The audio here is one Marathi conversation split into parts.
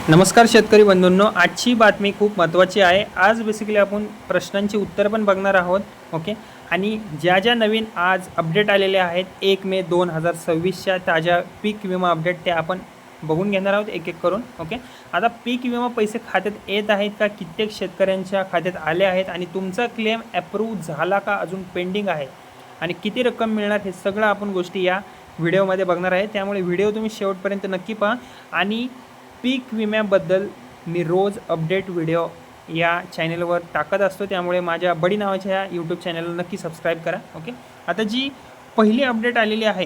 नमस्कार शेतकरी बंधूंनो, आजची बातमी खूप महत्त्वाची आहे। आज बेसिकली आपण प्रश्नांची उत्तर पण बघणार आहोत। ओके, आणि ज्या नवीन आज अपडेट आलेले आहेत 1 मे 2026च्या ताज्या पीक विमा अपडेट ते आपण बघून घेणार आहोत एक एक करून। ओके, आता पीक विमा पैसे खात्यात येत आहेत का, कित्येक शेतकऱ्यांच्या खात्यात आले आहेत आणि तुमचा क्लेम अप्रूव्ह झाला का अजून पेंडिंग आहे आणि किती रक्कम मिळणार हे सगळं आपण गोष्टी या व्हिडिओमध्ये बघणार आहे। त्यामुळे व्हिडिओ तुम्ही शेवटपर्यंत नक्की पहा। आणि पीक विम्याबद्दल मी रोज अपडेट व्हिडिओ या चॅनलवर टाकत असतो, त्यामुळे माझ्या बडी नावाच्या या यूट्यूब चॅनलला नक्की सबस्क्राईब करा। ओके, आता जी पहिली अपडेट आलेली आहे,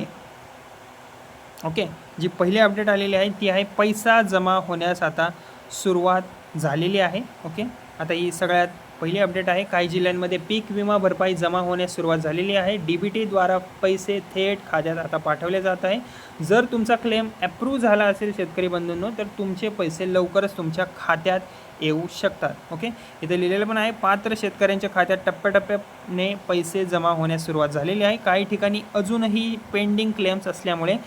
जी पहिली अपडेट आलेली आहे ती आहे पैसा जमा होण्यास आता सुरुवात झालेली आहे। ओके, आता ही सगळ्यात पहिली अपडेट आहे। काही जिल्ह्यांमध्ये पीक विमा भरपाई जमा होण्यास सुरुवात झालेली आहे। DBT द्वारा पैसे थेट खात्यात आता पाठवले जात आहे। जर तुमचा क्लेम अप्रूव्ह झाला असेल शेतकरी बंधूंनो, तर तुमचे पैसे लवकरच तुमच्या खात्यात येऊ शकतात। ओके, इथे लिहिलेलं पण आहे, पात्र शेतकऱ्यांच्या खात्यात टप्प्याटप्प्याने पैसे जमा होण्यास सुरुवात झालेली आहे। काही ठिकाणी अजूनही पेंडिंग क्लेम्स असल्यामुळे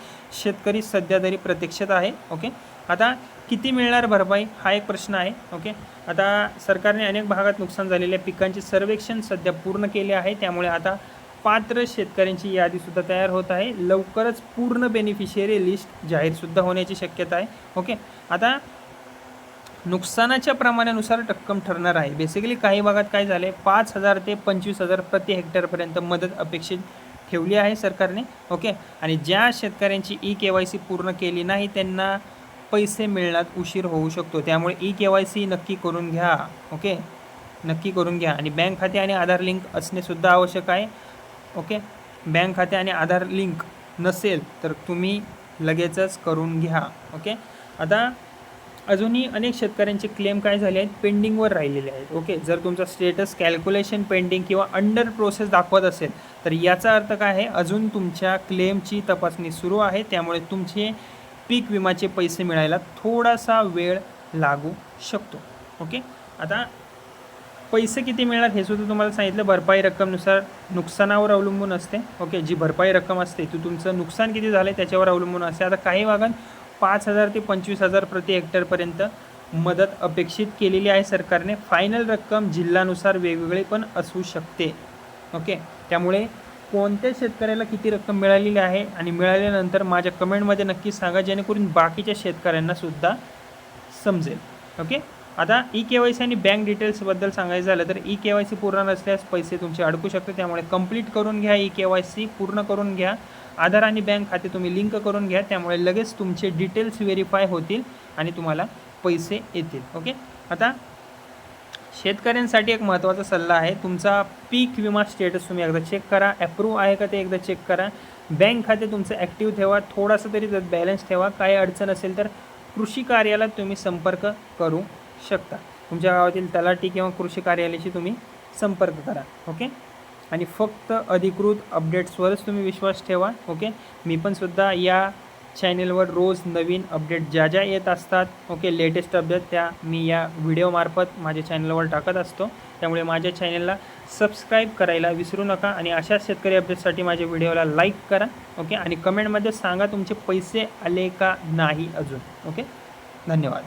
शेतकरी सध्या तरी प्रतीक्षेत आहे। ओके, आता किती मिळणार भरपाई हा एक प्रश्न आहे। ओके, आता सरकारने अनेक भागात नुकसान झालेल्या पिकांचे सर्वेक्षण सध्या पूर्ण केले आहे, त्यामुळे आता पात्र शेतकऱ्यांची यादीसुद्धा तयार होत आहे। लवकरच पूर्ण बेनिफिशियरी लिस्ट जाहीरसुद्धा होण्याची शक्यता आहे। ओके, आता नुकसानाच्या प्रमाणानुसार रक्कम ठरणार आहे। बेसिकली काही भागात काय झाले, 5,000 ते 25,000 प्रति हेक्टरपर्यंत मदत अपेक्षित ठेवली आहे सरकारने। ओके, आणि ज्या शेतकऱ्यांची EKYC पूर्ण केली नाही त्यांना पैसे मिळण्यात उशीर होऊ शकतो, त्यामुळे EKYC नक्की करून घ्या। ओके, नक्की करून घ्या। आणि बँक खाते आणि आधार लिंक असणेसुद्धा आवश्यक आहे। ओके, बँक खाते आणि आधार लिंक नसेल तर तुम्ही लगेचच करून घ्या। ओके, आता अजूनही अनेक शेतकऱ्यांचे क्लेम काय झाले आहेत, पेंडिंगवर राहिलेले आहेत। ओके, जर तुमचा स्टेटस कॅल्क्युलेशन पेंडिंग किंवा अंडर प्रोसेस दाखवत असेल तर याचा अर्थ काय आहे, अजून तुमच्या क्लेमची तपासणी सुरू आहे, त्यामुळे तुमचे पीक विमाचे पैसे मिळायला थोडासा वेळ लागू शकतो। ओके, आता पैसे किती मिळणार हे सुद्धा तुम्हाला सांगितलं। भरपाई रक्कमनुसार नुकसानावर अवलंबून असते। ओके, जी भरपाई रक्कम असते ती तुमचं नुकसान किती झालं आहे त्याच्यावर अवलंबून असते। आता काही भागात 5,000 ते 25,000 प्रति हेक्टरपर्यंत मदत अपेक्षित केलेली आहे सरकारने। फायनल रक्कम जिल्ह्यानुसार वेगवेगळी पण असू शकते। ओके, त्यामुळे कोणत्या शेतकऱ्याला किती रक्कम मिळालेली आहे आणि मिळाल्यानंतर माझ्या कमेंटमध्ये नक्की सांगा, जेणेकरून बाकीच्या शेतकऱ्यांनासुद्धा समजेल। ओके, आता EKYC आणि बँक डिटेल्सबद्दल सांगायचं झालं तर EKYC पूर्ण नसल्यास पैसे तुमचे अडकू शकते, त्यामुळे कंप्लीट करून घ्या। EKYC पूर्ण करून घ्या। आधार आणि बँक खाते तुम्ही लिंक करून घ्या, त्यामुळे लगेच तुमचे डिटेल्स व्हेरीफाय होतील आणि तुम्हाला पैसे येतील। ओके, आता शेतकऱ्यांसाठी एक महत्त्वाचा सल्ला आहे, तुमचा पीक विमा स्टेटस तुम्ही एकदा चेक करा, अप्रूव्ह आहे का ते एकदा चेक करा। बँक खाते तुमचं ॲक्टिव्ह ठेवा, थोडासा तरी त्यात बॅलन्स ठेवा। काही अडचण असेल तर कृषी कार्यालयात तुम्ही संपर्क करू शकता। तुमच्या गावातील तलाठी किंवा कृषी कार्यालयाशी तुम्ही संपर्क करा। ओके, आणि फक्त अधिकृत अपडेट्सवरच तुम्ही विश्वास ठेवा। ओके, मी पण सुद्धा या चॅनलवर रोज नवीन अपडेट ज्या येत असतात, ओके, लेटेस्ट अपडेट त्या मी या व्हिडिओमार्फत माझ्या चॅनलवर टाकत असतो, त्यामुळे माझ्या चॅनलला सबस्क्राईब करायला विसरू नका। आणि अशाच शेतकरी अपडेटसाठी माझ्या व्हिडिओला लाईक करा। ओके, आणि कमेंटमध्ये सांगा तुमचे पैसे आले का नाही अजून। ओके, धन्यवाद।